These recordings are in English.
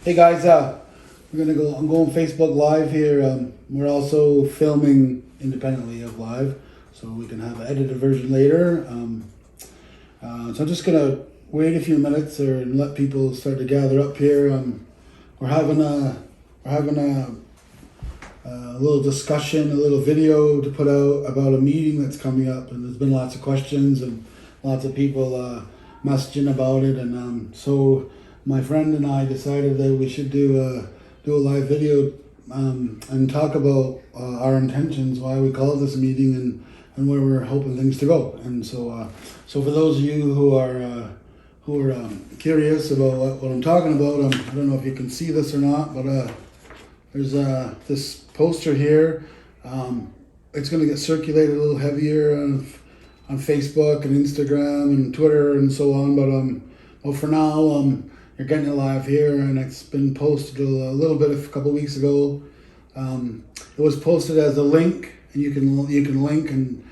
Hey guys, I'm going Facebook Live here. We're also filming independently of live, so we can have an edited version later. So I'm just gonna wait a few minutes and let people start to gather up here. We're having a little discussion, a little video to put out about a meeting that's coming up, and there's been lots of questions and lots of people messaging about it, and so my friend and I decided that we should do a live video and talk about our intentions, why we called this meeting, and where we're hoping things to go. And so for those of you who are curious about what I'm talking about, I don't know if you can see this or not, but there's this poster here. It's going to get circulated a little heavier on Facebook and Instagram and Twitter and so on, but for now, you're getting it live here, and it's been posted a little bit a couple weeks ago. It was posted as a link, and you can link and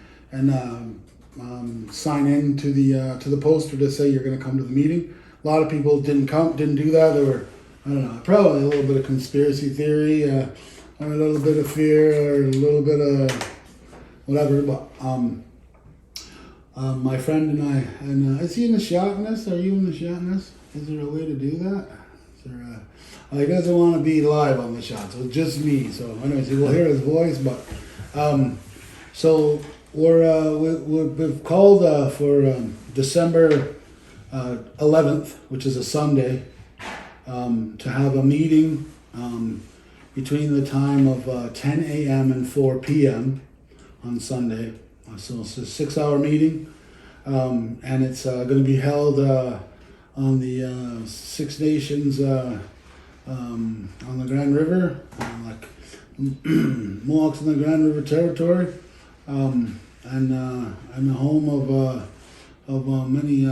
sign in to the poster to say you're going to come to the meeting. A lot of people didn't do that. They were, I don't know, probably a little bit of conspiracy theory, or a little bit of fear, or a little bit of whatever. But my friend and I, and is he in the shotness? Are you in the shotness? Is there a way to do that? Is there he doesn't want to be live on the shot, so it's just me. So anyways, you will hear his voice. But so we've called for December 11th, which is a Sunday, to have a meeting between the time of 10 a.m. and 4 p.m. on Sunday. So it's a 6-hour meeting, and it's going to be held on the Six Nations on the Grand River, like Mohawks in the Grand River Territory, and the home of many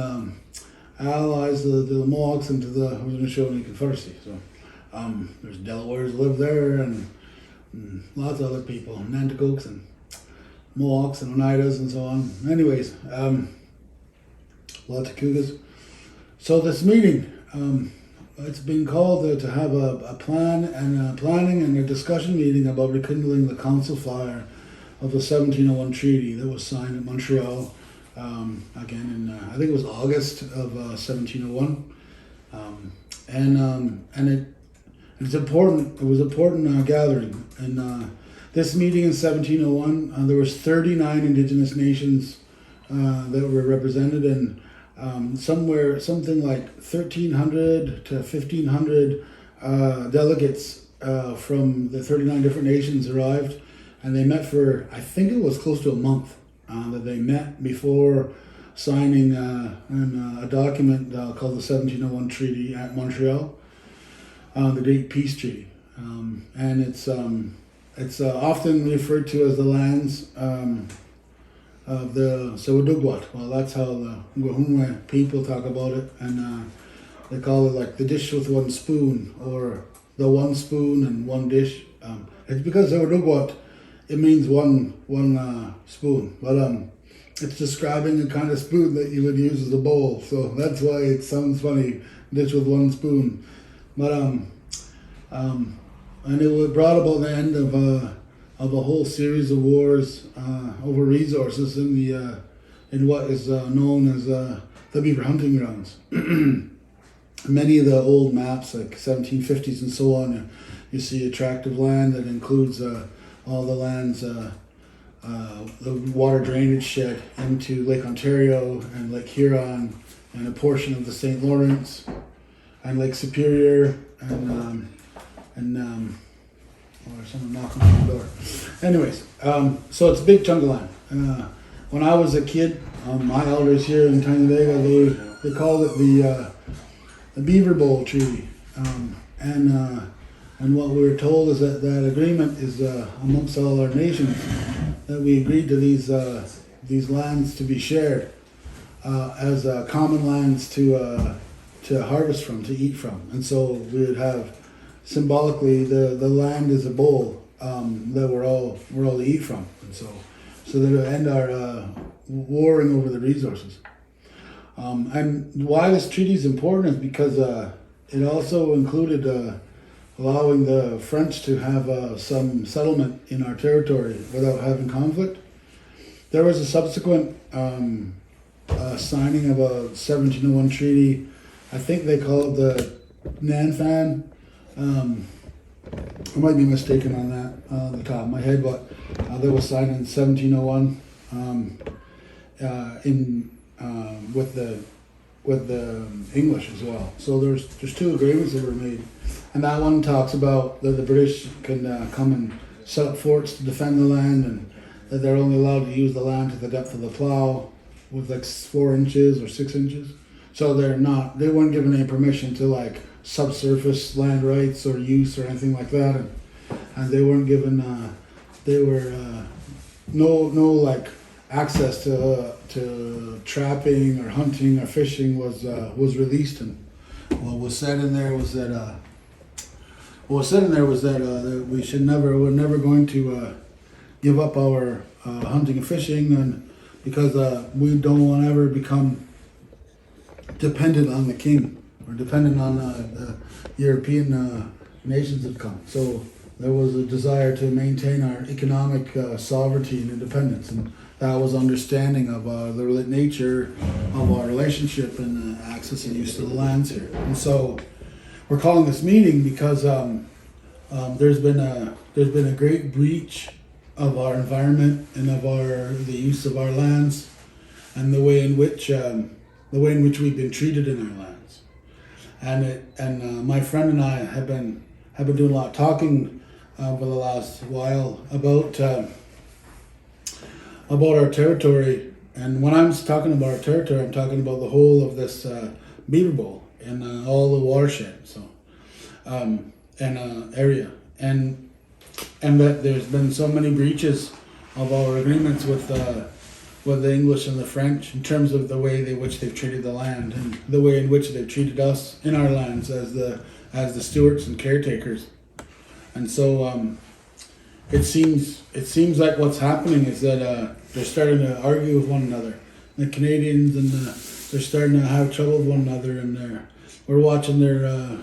allies to the Mohawks and to the Haudenosaunee Confederacy. So there's Delawares live there, and lots of other people, Nanticokes and Mohawks and Oneidas and so on. Anyways, lots of Cougars. So this meeting, it's been called to have a planning and a discussion meeting about rekindling the council fire of the 1701 treaty that was signed in Montreal, again in I think it was August of 1701, and it's important. It was an important gathering, and this meeting in 1701, there was 39 Indigenous nations that were represented, and something like 1,300 to 1,500 delegates from the 39 different nations arrived, and they met for, I think it was close to a month that they met before signing a document called the 1701 Treaty at Montreal, the Great Peace Treaty, and it's often referred to as the lands of the Sewatohkwat. Well, that's how the Nguhume people talk about it, and they call it like the dish with one spoon, or the one spoon and one dish. It's because Sewatohkwat, it means one spoon, but it's describing the kind of spoon that you would use as a bowl, so that's why it sounds funny, dish with one spoon. But and it was brought about the end of a whole series of wars over resources in what is known as the beaver hunting grounds. Many of the old maps, like 1750s and so on, you see a tract of land that includes all the lands, the water drainage shed into Lake Ontario and Lake Huron, and a portion of the St. Lawrence and Lake Superior, and or someone knocking on the door. Anyways, so it's a big chunk of land. When I was a kid, my elders here in Kanenhariyo, they called it the Beaver Bowl Treaty, and what we were told is that agreement is amongst all our nations, that we agreed to these lands to be shared as common lands to harvest from, to eat from, and so we would have symbolically the land is a bowl that we're all to eat from, and so that it'll end our warring over the resources. And why this treaty is important is because it also included allowing the French to have some settlement in our territory without having conflict. There was a subsequent signing of a 1701 treaty. I think they call it the Nanfan. I might be mistaken on that on the top of my head, but that was signed in 1701 with the English as well. So there's two agreements that were made, and that one talks about that the British can come and set up forts to defend the land, and that they're only allowed to use the land to the depth of the plow, with like 4 inches or 6 inches. So they weren't given any permission to like subsurface land rights or use or anything like that, and they weren't given no like access to trapping or hunting or fishing was released. And what was said in there was that that we're never going to give up our hunting and fishing, and because we don't want to ever become dependent on the king or dependent on the European nations that come. So there was a desire to maintain our economic sovereignty and independence, and that was understanding of the nature of our relationship and access and use of the lands here. And so we're calling this meeting because there's been a great breach of our environment and of the use of our lands, and the way in which we've been treated in our lands. And my friend and I have been doing a lot of talking over the last while about our territory. And when I'm talking about our territory, I'm talking about the whole of this Beaver Bowl and all the watershed, area, and that there's been so many breaches of our agreements with the English and the French in terms of the way in which they've treated the land and the way in which they've treated us in our lands as the stewards and caretakers. And so it seems like what's happening is that they're starting to argue with one another. The Canadians and they're starting to have trouble with one another, and we're watching their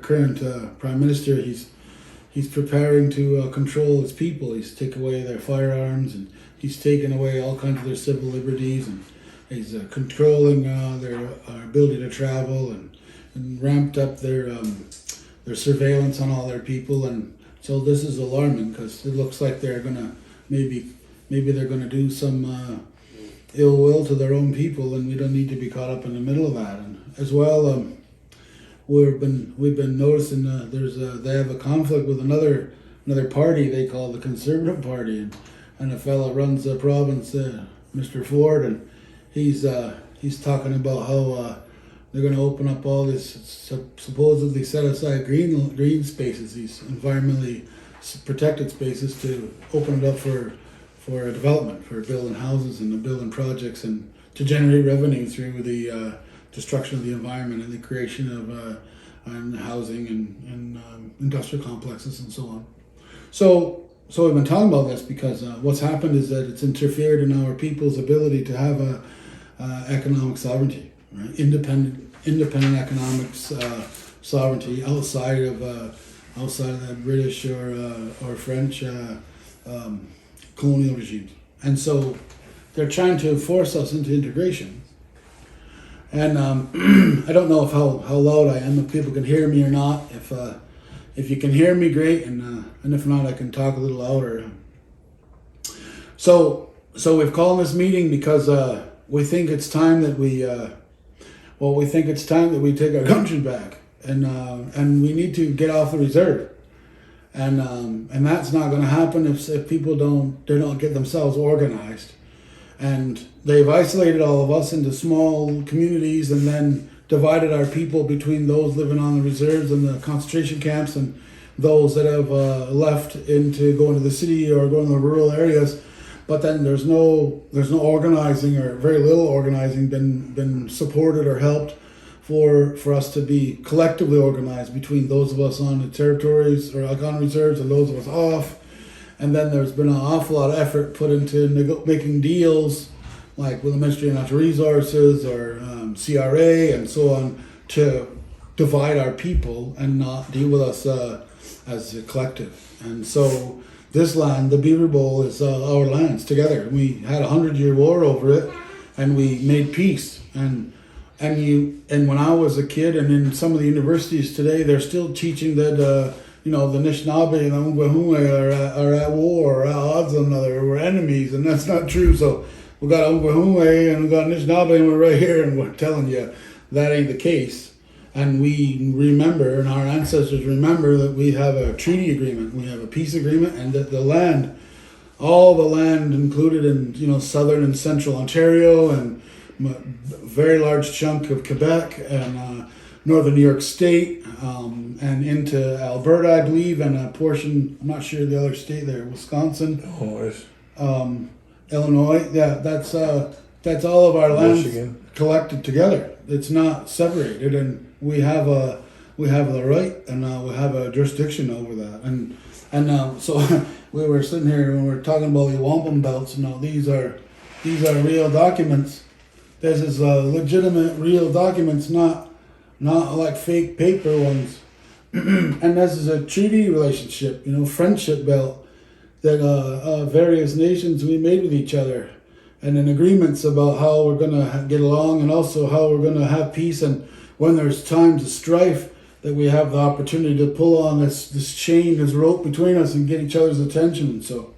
current prime minister. He's preparing to control his people. He's taken away their firearms, and he's taken away all kinds of their civil liberties, and he's controlling their ability to travel, and ramped up their surveillance on all their people. And so this is alarming, because it looks like they're gonna maybe they're gonna do some ill will to their own people, and we don't need to be caught up in the middle of that. And as well, we've been noticing they have a conflict with another party they call the Conservative Party, and a fellow runs the province, Mr. Ford, and he's talking about how they're going to open up all this supposedly set aside green spaces, these environmentally protected spaces, to open it up for development, for building houses and building projects, and to generate revenue through the destruction of the environment and the creation of and housing and industrial complexes and so on. So we've been talking about this because what's happened is that it's interfered in our people's ability to have economic sovereignty, right? Independent economic sovereignty outside of the British or French colonial regimes. And so they're trying to force us into integration. And I don't know how loud I am, if people can hear me or not. If you can hear me, great, and if not, I can talk a little louder. So we've called this meeting because we think it's time that we take our country back, and we need to get off the reserve, and that's not going to happen if people don't get themselves organized. And they've isolated all of us into small communities, and then divided our people between those living on the reserves and the concentration camps, and those that have left into going to the city or going to the rural areas. But then there's no organizing, or very little organizing been supported or helped for us to be collectively organized between those of us on the territories or on reserves and those of us off. And then there's been an awful lot of effort put into making deals, like with the Ministry of Natural Resources or CRA and so on, to divide our people and not deal with us as a collective. And so this land, the Beaver Bowl, is our lands together. We had a 100-year war over it, and we made peace. And when I was a kid, and in some of the universities today, they're still teaching that the Anishinaabe and the Ungwahumwe are at war, or at odds with one another, we're enemies, and that's not true. So we got Ungwahumwe and we got Anishinaabe, and we're right here, and we're telling you that ain't the case. And we remember, and our ancestors remember, that we have a treaty agreement, we have a peace agreement, and that the land, all the land included in southern and central Ontario, and a very large chunk of Quebec, and northern New York State, and into Alberta, I believe, and a portion, I'm not sure the other state there, Wisconsin, Illinois. Yeah, that's all of our land collected together. It's not separated, and we have the right, and we have a jurisdiction over that. And so we were sitting here and we were talking about the wampum belts. These are real documents. This is legitimate, real documents, not like fake paper ones. And this is a treaty relationship, friendship belt that various nations we made with each other, and in agreements about how we're going to get along, and also how we're going to have peace, and when there's times of strife, that we have the opportunity to pull on this chain, this rope between us, and get each other's attention. And so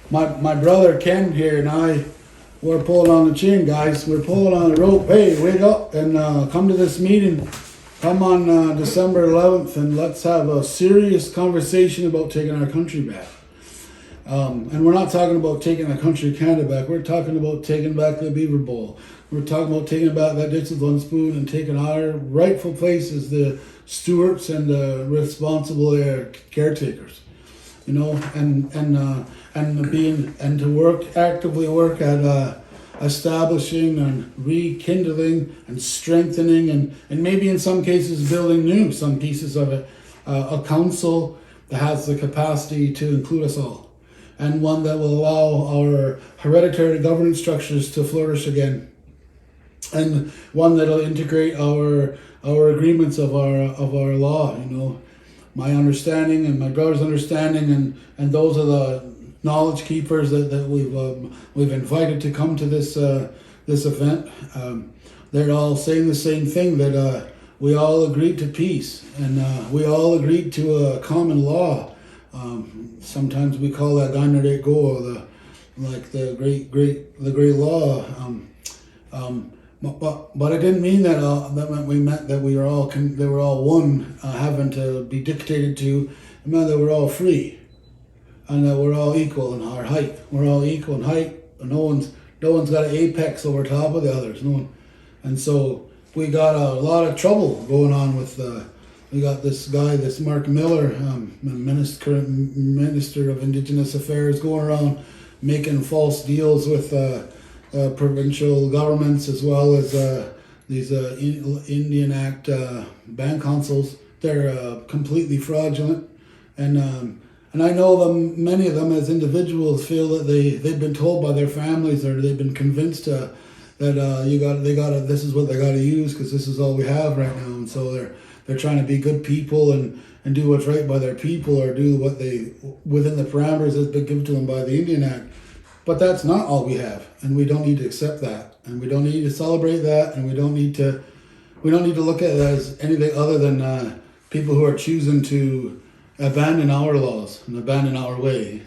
my brother Ken here and I, we're pulling on the chain, guys. We're pulling on the rope. Hey, wake up and come to this meeting. Come on December 11th, and let's have a serious conversation about taking our country back. And we're not talking about taking the country of Canada back. We're talking about taking back the Beaver Bowl. We're talking about taking back that ditch with one spoon and taking our rightful place as the stewards and the responsible caretakers. And to actively work at establishing and rekindling and strengthening, and maybe in some cases building some pieces of it, a council that has the capacity to include us all, and one that will allow our hereditary governance structures to flourish again, and one that will integrate our agreements of our law. My understanding and my brother's understanding, and those are the knowledge keepers that we've invited to come to this event. They're all saying the same thing, that we all agreed to peace, and we all agreed to a common law. Sometimes we call that Kanenhariyo, the great law. But it didn't mean that we meant that they were all one, having to be dictated to. It meant that we're all free, and that we're all equal in our height. We're all equal in height, and no one's got an apex over top of the others. No one. And so we got a lot of trouble going on with. We got this guy, this Mark Miller, current Minister of Indigenous Affairs, going around making false deals with provincial governments, as well as these Indian Act band councils. They're completely fraudulent, and I know them. Many of them, as individuals, feel that they've been told by their families, or they've been convinced that this is what they got to use, because this is all we have right now, and so they're trying to be good people and do what's right by their people, or do what they within the parameters that's been given to them by the Indian Act. But that's not all we have, and we don't need to accept that, and we don't need to celebrate that, and we don't need to look at it as anything other than people who are choosing to abandon our laws and abandon our way,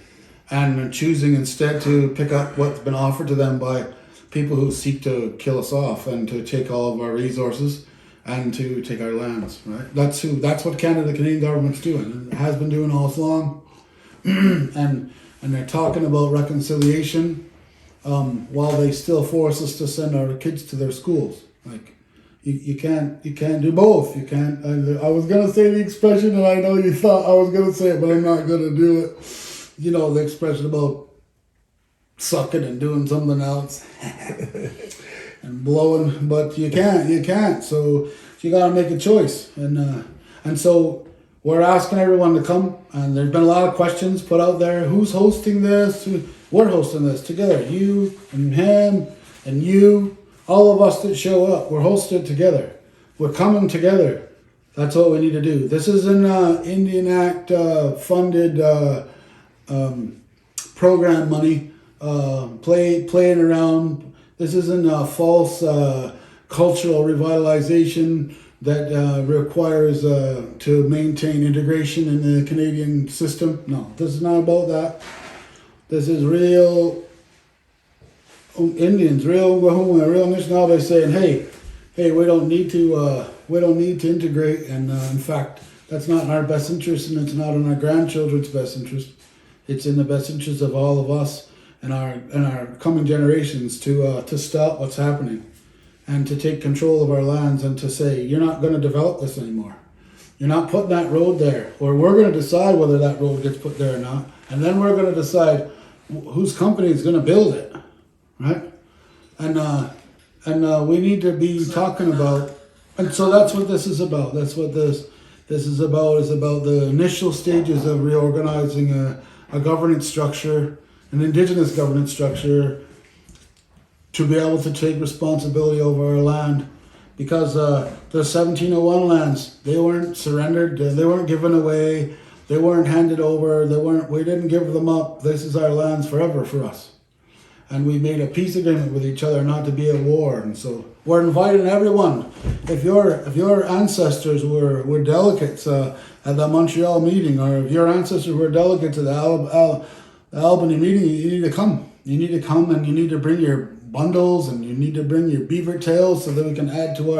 and choosing instead to pick up what's been offered to them by people who seek to kill us off and to take all of our resources and to take our lands. Right? That's what the Canadian government's doing, and has been doing all along. And they're talking about reconciliation, while they still force us to send our kids to their schools. Like, you can't do both. You can't. I was gonna say the expression, and I know you thought I was gonna say it, but I'm not gonna do it. The expression about sucking and doing something else and blowing, but you can't. So you gotta make a choice, and so. We're asking everyone to come, and there's been a lot of questions put out there. Who's hosting this? We're hosting this together. You and him and you, all of us that show up, we're hosting it together. we're coming together. That's what we need to do. This isn't Indian Act funded program money playing around. This isn't a false cultural revitalization that requires to maintain integration in the Canadian system. No, this is not about that. This is real Indians, real Anishinaabe saying, hey, we don't need to integrate, and in fact, that's not in our best interest, and it's not in our grandchildren's best interest. It's in the best interest of all of us and our coming generations to stop what's happening, and to take control of our lands, and to say, you're not going to develop this anymore. You're not putting that road there, or we're going to decide whether that road gets put there or not, and then we're going to decide whose company is going to build it, right? And we need to be talking about, and so that's what this is about. That's what this is about. Is about the initial stages of reorganizing a governance structure, an Indigenous governance structure, to be able to take responsibility over our land, because the 1701 lands, they weren't surrendered, they weren't given away, they weren't handed over, we didn't give them up. This is our lands forever for us. And we made a peace agreement with each other not to be at war. And so we're inviting everyone. If your ancestors were delegates at the Montreal meeting, or if your ancestors were delegates at the Albany meeting, you need to come. You need to come, and you need to bring your bundles, and you need to bring your beaver tails so that we can add to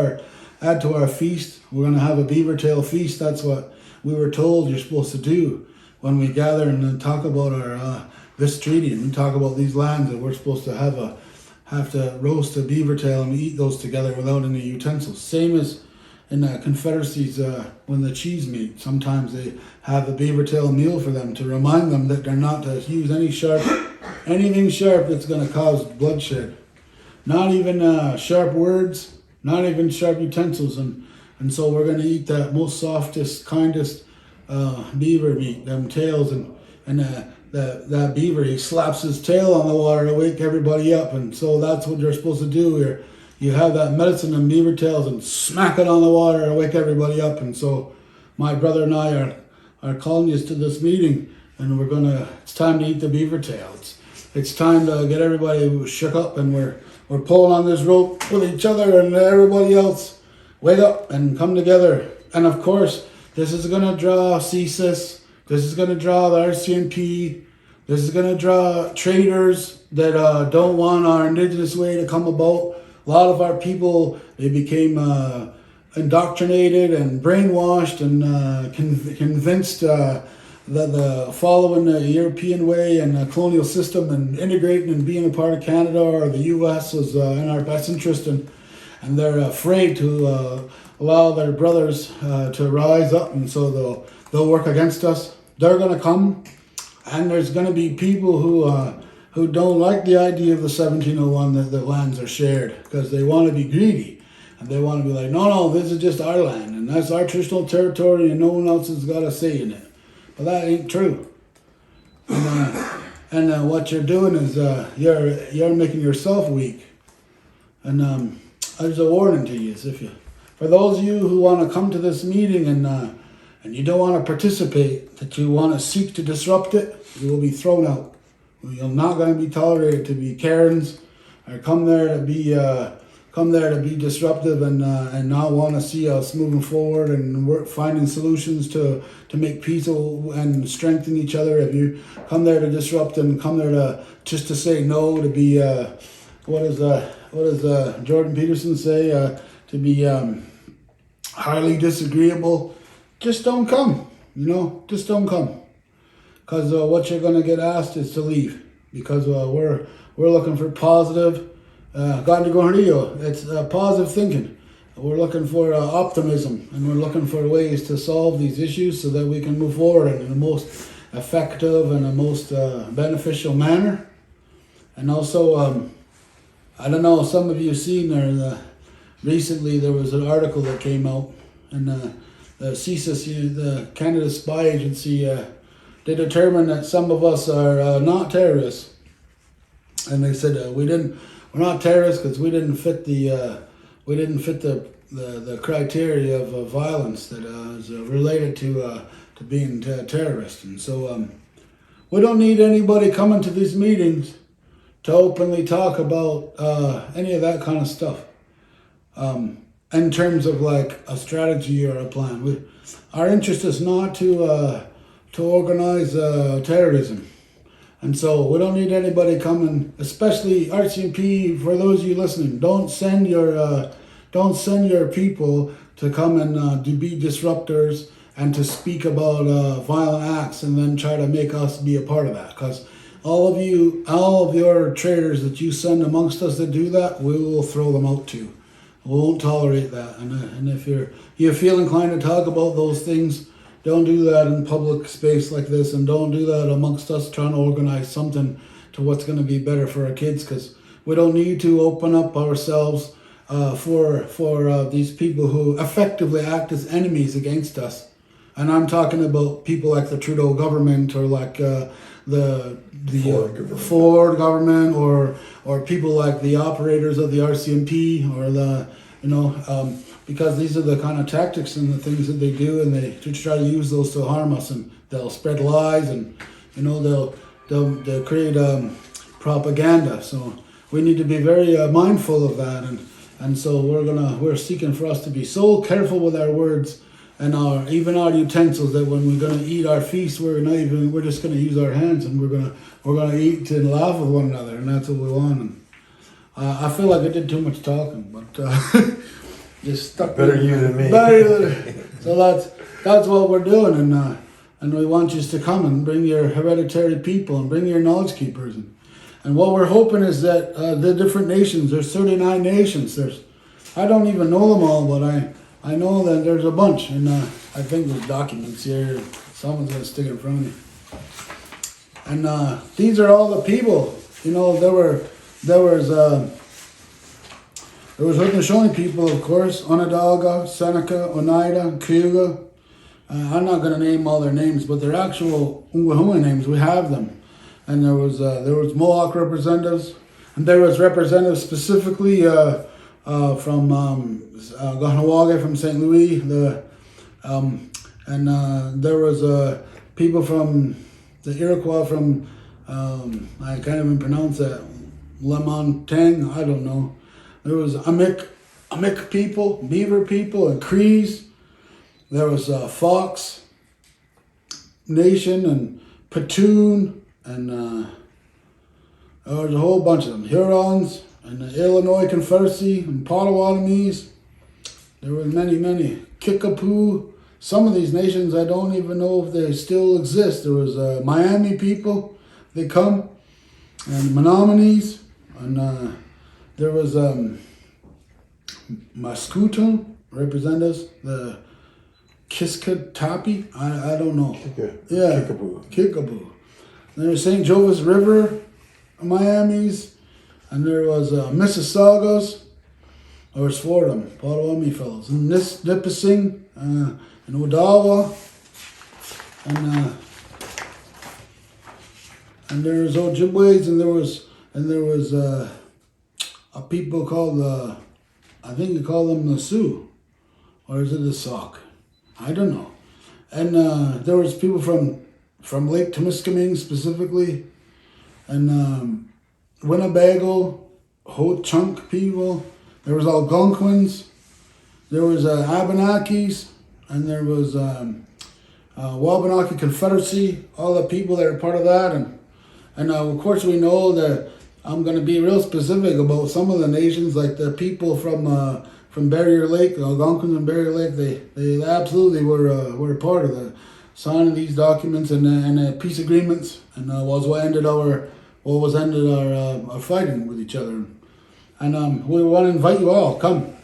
our feast. We're going to have a beaver tail feast. That's what we were told you're supposed to do when we gather and then talk about our this treaty, and we talk about these lands, that we're supposed to have to roast a beaver tail, and we eat those together without any utensils. Same as in confederacies when the chiefs meet. Sometimes they have a beaver tail meal for them to remind them that they're not to use anything sharp that's going to cause bloodshed. Not even sharp words, not even sharp utensils, and so we're going to eat that most softest, kindest beaver meat, them tails, and that beaver, he slaps his tail on the water to wake everybody up, and so that's what you're supposed to do here. You have that medicine and beaver tails and smack it on the water to wake everybody up. And so my brother and I are calling you to this meeting, and it's time to eat the beaver tails. It's time to get everybody shook up, and we're pulling on this rope with each other and everybody else. Wake up and come together. And of course, this is going to draw CSIS. This is going to draw the RCMP. This is going to draw traders that don't want our Indigenous way to come about. A lot of our people, they became indoctrinated and brainwashed and convinced that following the European way and the colonial system and integrating and being a part of Canada or the US was in our best interest, and they're afraid to allow their brothers to rise up, and so they'll work against us. They're going to come, and there's going to be people who don't like the idea of the 1701 that the lands are shared, because they want to be greedy, and they want to be like, no, this is just our land, and that's our traditional territory, and no one else has got a say in it. But that ain't true. And what you're doing is you're making yourself weak. And there's a warning to you. For those of you who want to come to this meeting and you don't want to participate, that you want to seek to disrupt it, you will be thrown out. You're not going to be tolerated to be Karens, or come there to be disruptive and not want to see us moving forward and finding solutions to make peace and strengthen each other. If you come there to disrupt and come there just to say no, to be what does Jordan Peterson say? To be highly disagreeable. Just don't come. Just don't come. Because what you're going to get asked is to leave. Because we're looking for positive. Kanenhariyo, it's positive thinking. We're looking for optimism, and we're looking for ways to solve these issues so that we can move forward in the most effective and the most beneficial manner. And also, I don't know, some of you have seen recently there was an article that came out, and the CSIS, the Canada Spy Agency, they determined that some of us are not terrorists, and they said we're not terrorists because we didn't fit the the criteria of violence that is related to being a terrorist. And so we don't need anybody coming to these meetings to openly talk about any of that kind of stuff. In terms of like a strategy or a plan, our interest is not to organize terrorism, and so we don't need anybody coming, especially RCMP. For those of you listening, don't send your people to come and to be disruptors and to speak about violent acts and then try to make us be a part of that, because all of your traitors that you send amongst us that do that, we will throw them out too. We won't tolerate that. And if you feel inclined to talk about those things, don't do that in public space like this, and don't do that amongst us trying to organize something to what's going to be better for our kids, because we don't need to open up ourselves for these people who effectively act as enemies against us. And I'm talking about people like the Trudeau government, or like the Ford government, or people like the operators of the RCMP, or because these are the kind of tactics and the things that they do, and they try to use those to harm us, and they'll spread lies, and they'll create propaganda. So we need to be very mindful of that, and so we're seeking for us to be so careful with our words and even our utensils, that when we're gonna eat our feast, we're just gonna use our hands, and we're gonna eat and laugh with one another, and that's what we want. And I feel like I did too much talking, but just stuck. Better you than me. So that's what we're doing, and we want you to come and bring your hereditary people and bring your knowledge keepers, and what we're hoping is that the different nations. There's 39 nations. I don't even know them all, but I know that there's a bunch, and I think there's documents here. Someone's gonna stick it in front of me. And these are all the people. There was Haudenosaunee people, of course, Onondaga, Seneca, Oneida, Cayuga. I'm not gonna name all their names, but they're actual Ungwahuma names. We have them. And there was Mohawk representatives, and there was representatives specifically from Kanenhariyo from St. Louis, and there was people from the Iroquois from I can't even pronounce that, Lamontang, I don't know. There was Amik people, Beaver people, and Crees. There was Fox Nation and Patoon, and there was a whole bunch of them. Hurons and the Illinois Confederacy and Potawatomis. There were many. Kickapoo. Some of these nations, I don't even know if they still exist. There was Miami people, they come, and Menominees, and there was Mascoutin representatives, the Kiskatapi, I don't know. Kickapoo. There was St. Jovis River, Miamis, and there was Mississaugas. There was four of them, Potawatomi fellows, and Nipissing, and Odawa, and there was Ojibways, and there was a people called I think they call them the Sioux, or is it the Sauk? I don't know. And there was people from Lake Temiskaming specifically, and Winnebago, Ho-Chunk people. There was Algonquins, there was Abenakis, and there was Wabanaki Confederacy, all the people that are part of that. And of course we know that I'm going to be real specific about some of the nations, like the people from Barrier Lake, the Algonquins and Barrier Lake. They absolutely were a part of the signing these documents and peace agreements, and what ended our fighting with each other. And we want to invite you all. Come,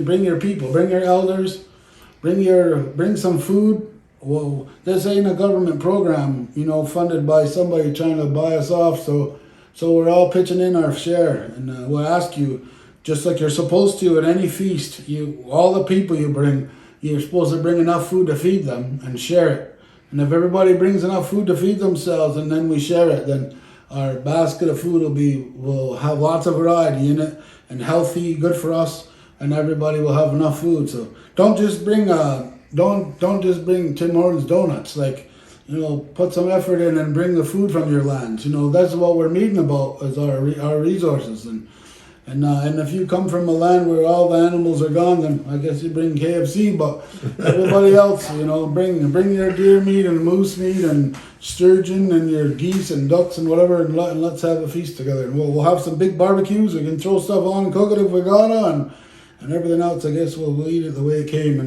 bring your people, bring your elders, bring some food. Well, this ain't a government program, funded by somebody trying to buy us off. So we're all pitching in our share, and we'll ask you, just like you're supposed to at any feast. All the people you bring, you're supposed to bring enough food to feed them and share it. And if everybody brings enough food to feed themselves, and then we share it, then our basket of food will have lots of variety in it, and healthy, good for us. and everybody will have enough food. So don't just bring don't just bring Tim Hortons donuts. Like, put some effort in and bring the food from your lands. That's what we're meeting about, is our resources. And if you come from a land where all the animals are gone, then I guess you bring KFC. But everybody else, bring your deer meat and moose meat and sturgeon and your geese and ducks and whatever, and let's have a feast together. And we'll have some big barbecues. We can throw stuff on and cook it if we gotta, and everything else. I guess we'll eat it the way it came,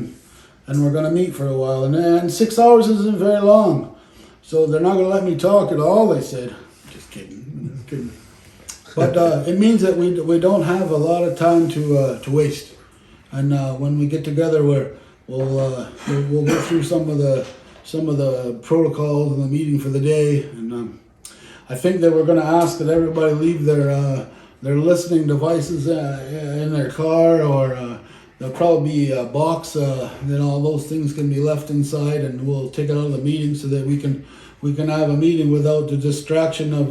and we're gonna meet for a while. And 6 hours isn't very long, so they're not gonna let me talk at all. They said, just kidding. But it means that we don't have a lot of time to waste, and when we get together, we'll go through some of the protocols in the meeting for the day, and I think that we're going to ask that everybody leave their listening devices in their car, or there'll probably be a box. Then all those things can be left inside, and we'll take it out of the meeting so that we can have a meeting without the distraction of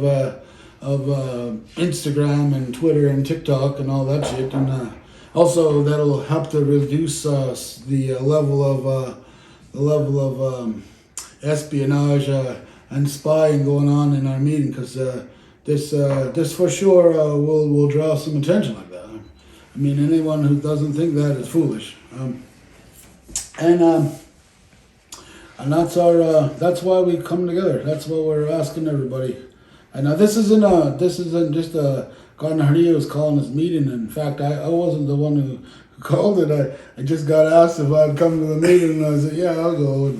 Instagram and Twitter and TikTok and all that shit, and also that'll help to reduce the level of espionage and spying going on in our meeting, because this for sure will draw some attention like that. I mean, anyone who doesn't think that is foolish, and that's why we come together. That's what we're asking everybody. And this isn't just Kanenhariyo is calling this meeting. In fact, I wasn't the one who called it. I just got asked if I'd come to the meeting, and I said, yeah, I'll go.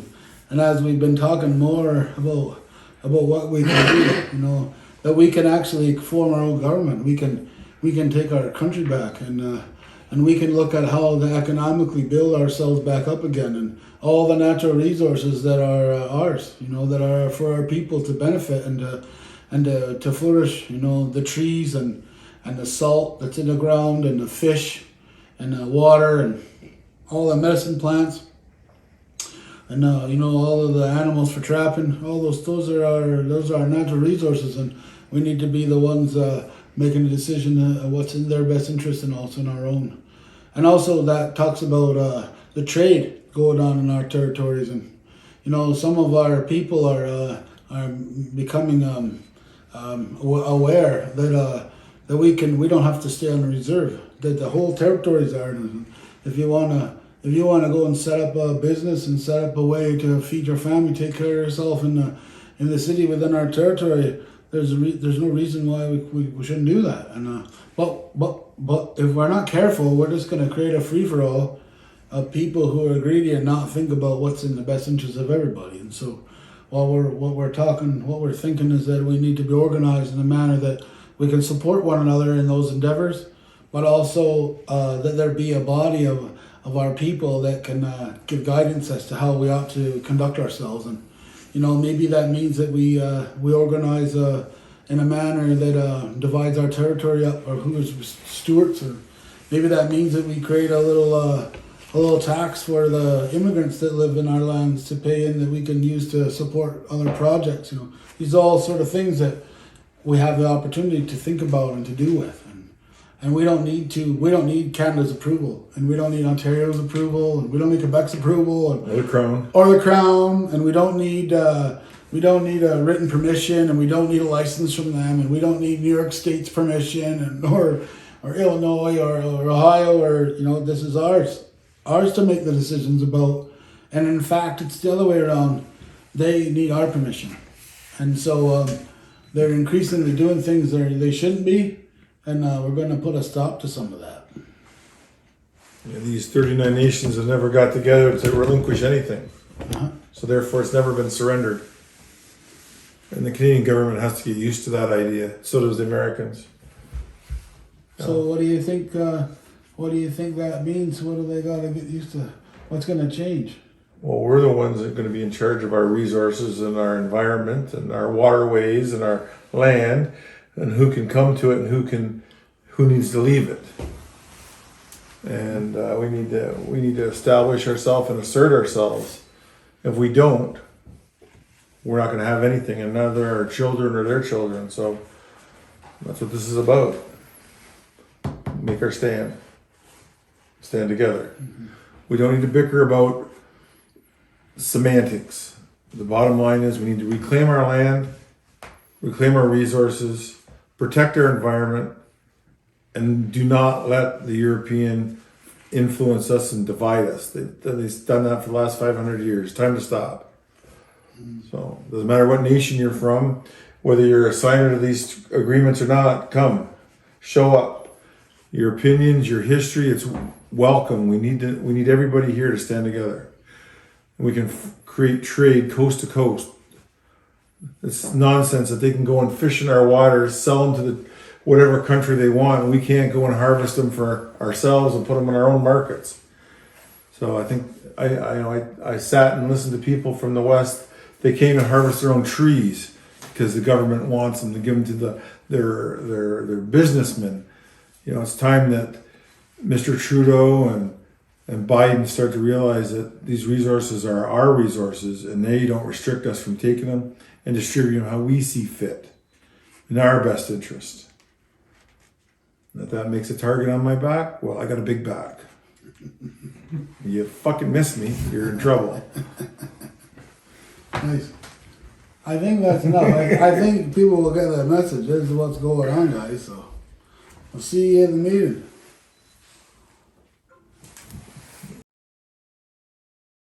And as we've been talking more about what we can do, that we can actually form our own government. We can take our country back, and we can look at how to economically build ourselves back up again, and all the natural resources that are ours, that are for our people to benefit and to flourish, the trees and the salt that's in the ground, and the fish and the water and all the medicine plants, and all of the animals for trapping. All those are our natural resources, and we need to be the ones making the decision of what's in their best interest and also in our own. And also that talks about the trade going on in our territories, and some of our people are becoming aware that we don't have to stay on the reserve, that the whole territories are. If you wanna go and set up a business and set up a way to feed your family, take care of yourself in the city within our territory, there's no reason why we shouldn't do that. And but if we're not careful, we're just gonna create a free for all of people who are greedy and not think about what's in the best interest of everybody. And so, what we're thinking is that we need to be organized in a manner that we can support one another in those endeavors, but also that there be a body of our people that can give guidance as to how we ought to conduct ourselves. And maybe that means that we organize in a manner that divides our territory up, or who is stewards, or maybe that means that we create a little tax for the immigrants that live in our lands to pay in, that we can use to support other projects. These are all sort of things that we have the opportunity to think about and to do with, and we don't need Canada's approval, and we don't need Ontario's approval, and we don't need Quebec's approval, or the Crown, and we don't need a written permission, and we don't need a license from them, and we don't need New York State's permission, and or Illinois or Ohio, or this is ours to make the decisions about. And in fact, it's the other way around. They need our permission, and so they're increasingly doing things they shouldn't be, and we're going to put a stop to some of that. Yeah, these 39 nations have never got together to relinquish anything, so therefore it's never been surrendered. And the Canadian government has to get used to that idea. So does the Americans. So what do you think? What do you think that means? What do they got to get used to? What's going to change? Well, we're the ones that are going to be in charge of our resources and our environment and our waterways and our land, and who can come to it and who needs to leave it. And we need to establish ourselves and assert ourselves. If we don't, we're not going to have anything, and neither our children or their children. So that's what this is about. Make our stand. stand together. We don't need to bicker about semantics. The bottom line is we need to reclaim our land, reclaim our resources, protect our environment, and do not let the European influence us and divide us. They've done that for the last 500 years. Time to stop. So, doesn't matter what nation you're from, whether you're a signer to these agreements or not, come, show up. Your opinions, your history, it's welcome. We need everybody here to stand together. We can create trade coast to coast. It's nonsense that they can go and fish in our waters, sell them to the whatever country they want, and we can't go and harvest them for ourselves and put them in our own markets. So I think I sat and listened to people from the West. They came and harvest their own trees because the government wants them to give them to their businessmen. You know, it's time that Mr. Trudeau and Biden start to realize that these resources are our resources, and they don't restrict us from taking them and distributing them how we see fit in our best interest. If that makes a target on my back, well, I got a big back. You fucking miss me, you're in trouble. Nice. I think that's enough. I think people will get that message. This is what's going on, guys. So, we'll see you in the meeting.